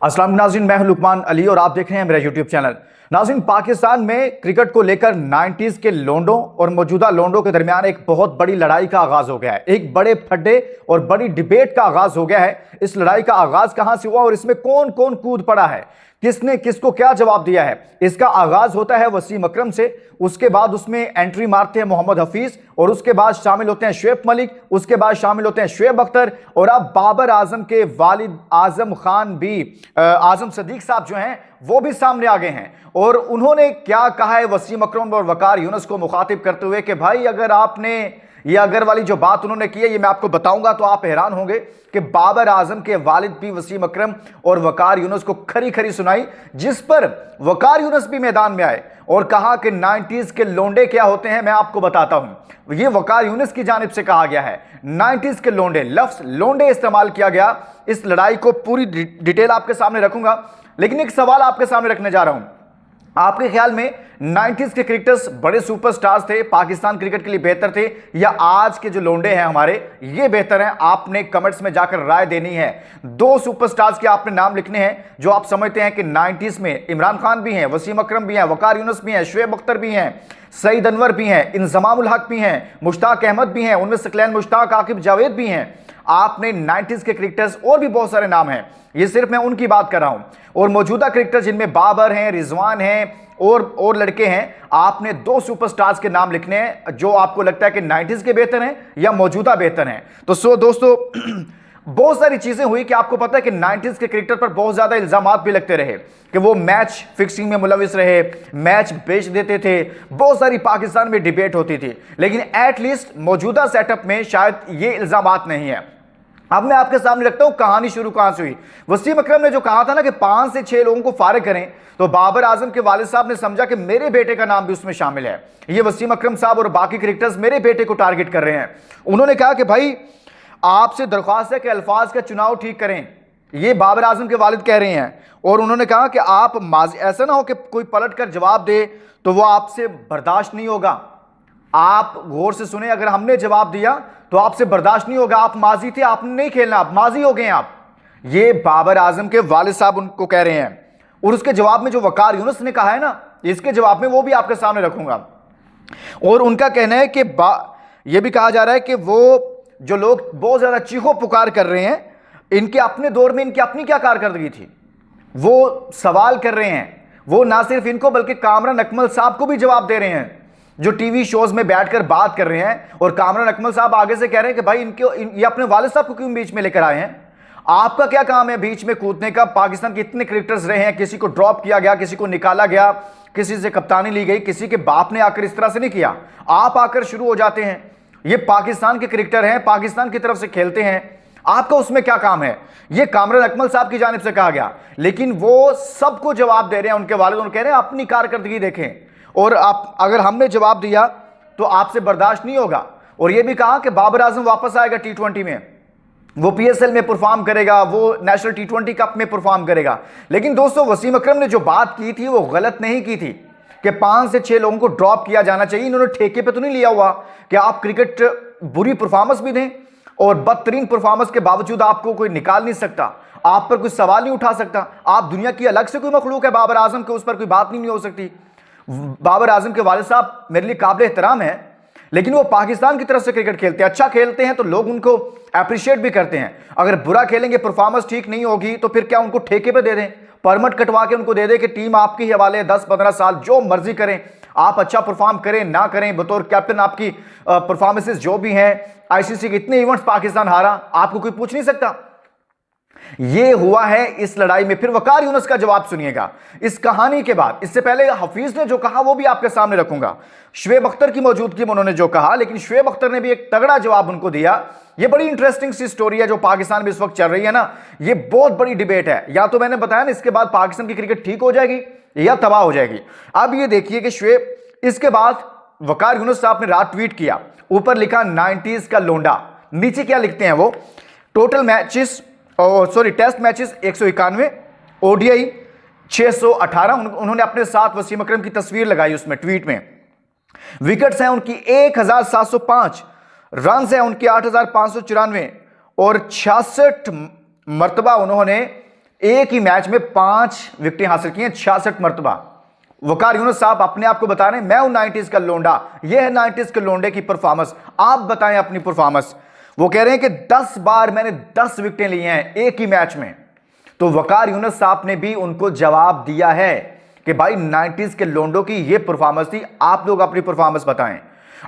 अस्सलाम नाज़रीन, मैं हूं लुकमान अली और आप देख रहे हैं मेरा यूट्यूब चैनल। नाज़रीन, पाकिस्तान में क्रिकेट को लेकर 90s के लोंडों और मौजूदा लोंडों के दरमियान एक बहुत बड़ी लड़ाई का आगाज हो गया है। एक बड़े फड्डे और बड़ी डिबेट का आगाज हो गया है। इस लड़ाई का आगाज कहां से हुआ और इसमें कौन कौन कूद पड़ा है, किसने किसको क्या जवाब दिया है। इसका आगाज होता है वसीम अकरम से, उसके बाद उसमें एंट्री मारते हैं मोहम्मद हफीज और उसके बाद शामिल होते हैं शुएब मलिक, उसके बाद शामिल होते हैं शुएब अख्तर और अब बाबर आजम के वालिद आजम खान भी, आजम सदीक साहब जो हैं वो भी सामने आ गए हैं। और उन्होंने क्या कहा है वसीम अकरम और वकार यूनुस को मुखातिब करते हुए कि भाई अगर आपने ये अगर वाली जो बात उन्होंने की है ये मैं आपको बताऊंगा तो आप हैरान होंगे कि बाबर आजम के वालिद भी वसीम अकरम और वकार यूनुस को खरी खरी सुनाई, जिस पर वकार यूनुस भी मैदान में आए और कहा कि 90s के लोंडे क्या होते हैं मैं आपको बताता हूं। ये वकार यूनुस की जानिब से कहा गया है। 90s के लोंडे, लफ्ज लोंडे इस्तेमाल किया गया। इस लड़ाई को पूरी डिटेल आपके सामने रखूंगा, लेकिन एक सवाल आपके सामने रखने जा रहा हूं। आपके ख्याल में 90s के क्रिकेटर्स बड़े सुपरस्टार्स थे, पाकिस्तान क्रिकेट के लिए बेहतर थे, या आज के जो लोंडे हैं हमारे ये बेहतर हैं? आपने कमेंट्स में जाकर राय देनी है। दो सुपरस्टार्स के आपने नाम लिखने हैं जो आप समझते हैं कि 90s में इमरान खान भी हैं, वसीम अकरम भी हैं, वकार यूनुस भी हैं, शुएब अख्तर भी हैं, सईद अनवर भी हैं, इंजमाम उल हक भी हैं, मुश्ताक अहमद भी हैं, उनमें सकलैन मुश्ताक, आकिब जावेद भी हैं। आपने 90s के क्रिकेटर्स और भी बहुत सारे नाम हैं, ये सिर्फ मैं उनकी बात कर रहा हूं। और मौजूदा क्रिकेटर्स जिनमें बाबर हैं, रिजवान हैं और लड़के हैं, आपने दो सुपरस्टार्स के नाम लिखने हैं जो आपको लगता है कि 90s के बेहतर हैं या मौजूदा बेहतर हैं। तो दोस्तों बहुत सारी चीजें हुई कि आपको पता है कि 90s के क्रिकेटर पर बहुत ज्यादा इल्जामात भी लगते रहे कि वो मैच फिक्सिंग में मुलविस रहे, मैच बेच देते थे, बहुत सारी पाकिस्तान में डिबेट होती थी, लेकिन एटलीस्ट मौजूदा सेटअप में शायद ये इल्जामात नहीं है। अब मैं आपके सामने रखता हूं कहानी शुरू कहां से हुई। वसीम अकरम ने जो कहा था ना कि 5 से 6 लोगों को फारिग करें, तो बाबर आजम के वालिद साहब ने समझा कि मेरे बेटे का नाम भी उसमें शामिल है। ये वसीम अकरम साहब और बाकी क्रिकेटर्स मेरे बेटे को टारगेट कर रहे हैं। उन्होंने कहा कि भाई आपसे दरख्वास्त है कि अल्फाज का चुनाव ठीक करें, ये बाबर आजम के वालिद कह रहे हैं। और उन्होंने कहा कि आप ऐसा ना हो कि कोई पलट कर जवाब दे तो वो आपसे बर्दाश्त नहीं होगा। आप गौर से सुने, अगर हमने जवाब दिया तो आपसे बर्दाश्त नहीं होगा। आप माजी थे, आपने नहीं खेलना, आप माजी हो गए आप। ये बाबर आजम के वालिद साहब उनको कह रहे हैं। और उसके जवाब में जो वकार यूनुस ने कहा है ना, इसके जवाब में वो भी आपके सामने रखूंगा। और उनका कहना है कि यह भी कहा जा रहा है कि वो जो लोग बहुत ज्यादा चीखो पुकार कर रहे हैं, इनके अपने दौर में इनकी अपनी क्या कारकर्दगी थी, वो सवाल कर रहे हैं। वो ना सिर्फ इनको बल्कि कामरान अकमल साहब को भी जवाब दे रहे हैं जो टीवी शोज में बैठकर बात कर रहे हैं। और कामरान अकमल साहब आगे से कह रहे हैं कि भाई ये अपने वालिद साहब को क्यों बीच में लेकर आए हैं? आपका क्या काम है बीच में कूदने का? पाकिस्तान के इतने क्रिकेटर्स रहे हैं, किसी को ड्रॉप किया गया, किसी को निकाला गया, किसी से कप्तानी ली गई, किसी के बाप ने आकर इस तरह से नहीं किया। आप आकर शुरू हो जाते हैं। ये पाकिस्तान के क्रिकेटर हैं, पाकिस्तान की तरफ से खेलते हैं, आपका उसमें क्या काम है? ये कामरान अकमल साहब की जानिब से कहा गया, लेकिन वो सबको जवाब दे रहे हैं। उनके वालिद उन्हें कह रहे हैं अपनी कारकर्दगी देखें, और आप अगर हमने जवाब दिया तो आपसे बर्दाश्त नहीं होगा। और यह भी कहा कि बाबर आजम वापस आएगा T20 में, वो PSL में परफॉर्म करेगा, वो नेशनल T20 कप में परफॉर्म करेगा। लेकिन दोस्तों वसीम अकरम ने जो बात की थी वो गलत नहीं की थी कि 5 से 6 लोगों को ड्रॉप किया जाना चाहिए। इन्होंने ठेके पे तो नहीं लिया हुआ कि आप क्रिकेट बुरी परफॉर्मेंस भी दें और बदतरीन परफॉर्मेंस के बावजूद आपको कोई निकाल नहीं सकता, आप पर कोई सवाल नहीं उठा सकता। आप दुनिया की अलग से कोई मखलूक है बाबर आजम के, उस पर कोई बात नहीं हो सकती। बाबर आजम के वालिद साहब मेरे लिए काबिल एहतराम है, लेकिन वो पाकिस्तान की तरफ से क्रिकेट खेलते हैं, अच्छा खेलते हैं तो लोग उनको अप्रिशिएट भी करते हैं। अगर बुरा खेलेंगे, परफॉर्मेंस ठीक नहीं होगी, तो फिर क्या उनको ठेके पे दे दें, परमिट कटवा के उनको दे दें कि टीम आपके ही हवाले 10-15 साल जो मर्जी करें, आप अच्छा परफॉर्म करें ना करें, बतौर कैप्टन आपकी परफॉर्मेंसेस जो भी हैं। ICC के इतने इवेंट्स पाकिस्तान हारा, आपको कोई पूछ नहीं सकता। ये हुआ है इस लड़ाई में। फिर वकार यूनुस का जवाब सुनिएगा इस कहानी के बाद। इससे पहले हफीज ने जो कहा वो भी आपके सामने रखूंगा। शुएब अख्तर की मौजूदगी में उन्होंने जो कहा, लेकिन शुएब अख्तर ने भी एक तगड़ा जवाब उनको दिया। ये बड़ी इंटरेस्टिंग सी स्टोरी है जो पाकिस्तान में इस वक्त चल रही है ना, ये बहुत बड़ी डिबेट है। या तो मैंने बताया ना, इसके बाद पाकिस्तान की क्रिकेट ठीक हो जाएगी या तबाह हो जाएगी। अब ये देखिए कि शुएब, इसके बाद वकार यूनुस साहब ने रात ट्वीट किया, ऊपर लिखा 90s का लोंडा, नीचे क्या लिखते हैं वो, total matches test matches 191, ODI 618। उन्होंने अपने साथ वसीम अकरम की तस्वीर लगाई उसमें ट्वीट में। विकेट्स हैं उनकी 1705, रन हैं उनके 8594 और 66 मरतबा उन्होंने एक ही मैच में 5 विकेटें हासिल की हैं, 66 मरतबा। वकार यूनुस साहब अपने आप को बता रहे हैं मैं हूं 90s का लोंडा, ये है 90s के लोंडे की परफॉर्मेंस, आप बताएं अपनी परफॉर्मेंस। वो कह रहे हैं कि 10 बार मैंने 10 विकेटें ली हैं एक ही मैच में। तो वकार यूनुस साहब ने भी उनको जवाब दिया है कि भाई 90s के लोंडो की ये परफॉर्मेंस थी, आप लोग अपनी परफॉर्मेंस बताएं।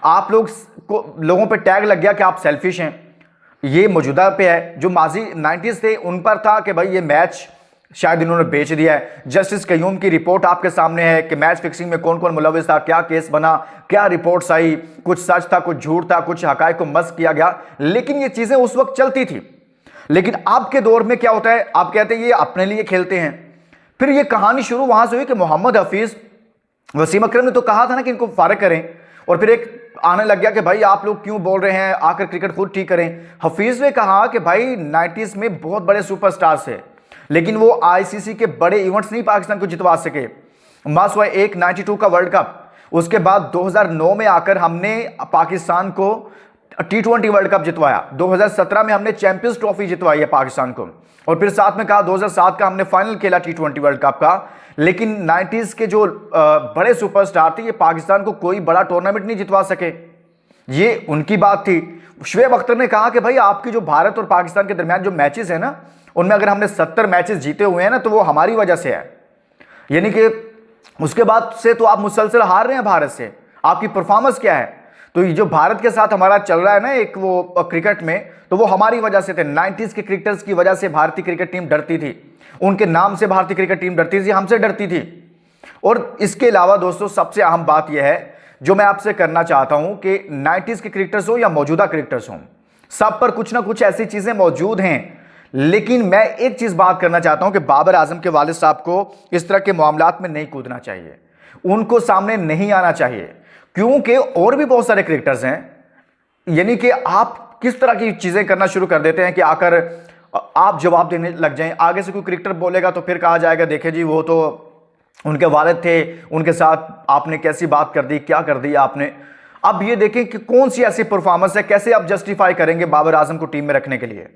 आप लोगों पे टैग लग गया कि आप सेल्फिश हैं, ये मौजूदा पे है। जो माजी 90s थे उन पर था कि भाई ये मैच शायद इन्होंने बेच दिया है। जस्टिस कयूम की रिपोर्ट आपके सामने है कि मैच फिक्सिंग में कौन कौन मुलविस था, क्या केस बना, क्या रिपोर्ट्स आई, कुछ सच था, कुछ झूठ था, कुछ हकायक को मस्क किया गया, लेकिन ये चीजें उस वक्त चलती थी। लेकिन अब के दौर में क्या होता है, आप कहते हैं ये अपने लिए खेलते हैं। फिर ये कहानी शुरू वहां से हुई कि मोहम्मद हफीज, वसीम अकरम ने तो कहा था ना कि इनको फारिग करें, और फिर एक आने लग गया कि भाई आप लोग क्यों बोल रहे हैं, आकर क्रिकेट खुद ठीक करें। हफीज ने कहा कि भाई 90s में बहुत बड़े सुपरस्टार्स थे, लेकिन वो आईसीसी के बड़े इवेंट्स नहीं पाकिस्तान को जितवा सके। बस वह एक 92 का वर्ल्ड कप, उसके बाद 2009 में आकर हमने पाकिस्तान को T20 वर्ल्ड कप जितवाया, 2017 में हमने चैंपियंस ट्रॉफी जितवाई है पाकिस्तान को, और फिर साथ में कहा 2007 का हमने फाइनल खेला T20 वर्ल्ड कप का। लेकिन 90s के जो बड़े सुपरस्टार थे ये पाकिस्तान को कोई बड़ा टूर्नामेंट नहीं जितवा सके, ये उनकी बात थी। शुएब अख्तर ने कहा कि भाई आपकी जो भारत और पाकिस्तान के दरमियान जो मैचेस है ना, उनमें अगर हमने 70 मैचेस जीते हुए हैं ना तो वो हमारी वजह से है, यानी कि उसके बाद से तो आप मुसलसल हार रहे हैं भारत से, आपकी परफॉर्मेंस क्या है। तो ये जो भारत के साथ हमारा चल रहा है ना एक वो क्रिकेट में, तो वो हमारी वजह से थे। 90s के क्रिकेटर्स की वजह से भारतीय क्रिकेट टीम डरती थी, उनके नाम से भारतीय क्रिकेट टीम डरती थी, हमसे डरती थी। और इसके अलावा दोस्तों सबसे अहम बात यह है जो मैं आपसे करना चाहता हूं कि 90s के क्रिकेटर्स हो या मौजूदा क्रिकेटर्स हो, सब पर कुछ ना कुछ ऐसी चीजें मौजूद हैं। लेकिन मैं एक चीज बात करना चाहता हूं कि बाबर आजम के वालिद साहब को इस तरह के मामलात में नहीं कूदना चाहिए, उनको सामने नहीं आना चाहिए, क्योंकि और भी बहुत सारे क्रिकेटर्स हैं। यानी कि आप किस तरह की चीजें करना शुरू कर देते हैं कि आकर आप जवाब देने लग जाएं। आगे से कोई क्रिकेटर बोलेगा तो फिर कहा जाएगा देखे जी वो तो उनके वालिद थे, उनके साथ आपने कैसी बात कर दी, क्या कर दिया आपने। अब ये देखें कि कौन सी ऐसी परफॉर्मेंस है, कैसे आप जस्टिफाई करेंगे बाबर आजम को टीम में रखने के लिए,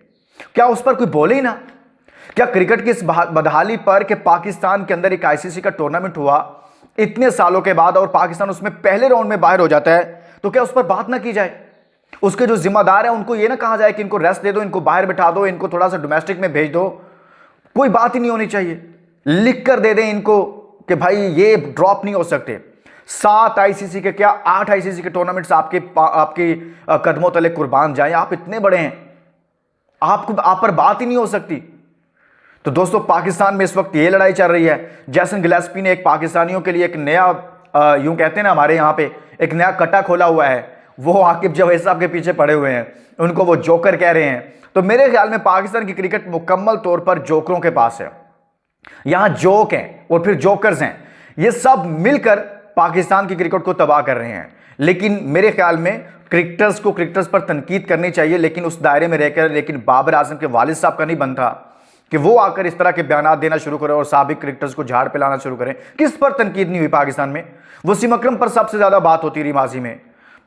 क्या उस पर कोई बोले ही ना। क्या क्रिकेट की इस बदहाली पर कि पाकिस्तान के अंदर एक आईसीसी का टूर्नामेंट हुआ इतने सालों के बाद और पाकिस्तान उसमें पहले राउंड में बाहर हो जाता है, तो क्या उस पर बात ना की जाए। उसके जो जिम्मेदार है उनको यह ना कहा जाए कि इनको रेस्ट दे दो, इनको बाहर बिठा दो, इनको थोड़ा सा डोमेस्टिक में भेज दो, कोई बात ही नहीं होनी चाहिए। लिख कर दे दें इनको कि भाई ये ड्रॉप नहीं हो सकते। 7 आईसीसी के क्या 8 आईसीसी के टूर्नामेंट्स आपके कदमों तले कुर्बान जाए, आप इतने बड़े हैं, आप पर बात ही नहीं हो सकती। तो दोस्तों पाकिस्तान में इस वक्त ये लड़ाई चल रही है। जैसन गिलेस्पी ने एक पाकिस्तानियों के लिए एक नया यूं कहते हैं ना हमारे यहाँ पे एक नया कट्टा खोला हुआ है, वो आकिब जवेद साहब के पीछे पड़े हुए हैं, उनको वो जोकर कह रहे हैं। तो मेरे ख्याल में पाकिस्तान की क्रिकेट मुकम्मल तौर पर जोकरों के पास है। यहां जोक हैं और फिर जोकर्स हैं, ये सब मिलकर पाकिस्तान की क्रिकेट को तबाह कर रहे हैं। लेकिन मेरे ख्याल में क्रिकेटर्स पर तनकीद करनी चाहिए, लेकिन उस दायरे में रहकर। लेकिन बाबर आजम के वालिद साहब का नहीं बनता कि वो आकर इस तरह के बयान देना शुरू करें और साबिक क्रिकेटर्स को झाड़ पे लाना शुरू करें। किस पर तनकीद नहीं हुई पाकिस्तान में? वसीम अकरम पर सबसे ज्यादा बात होती रही माजी में,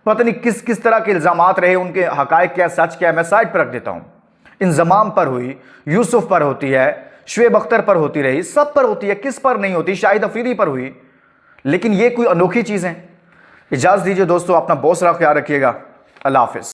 पता नहीं किस किस तरह के इल्जामात रहे, उनके हकायक क्या सच क्या, मैं साइड पर रख देता हूं। इंजमाम पर हुई, यूसुफ पर होती है, शुएब अख्तर पर होती रही, सब पर होती है, किस पर नहीं होती? शाहिद अफरीदी पर हुई। लेकिन ये कोई अनोखी चीज है? इजाजत दीजिए दोस्तों, अपना बहुत सारा ख्याल रखिएगा। अल्लाह हाफिज।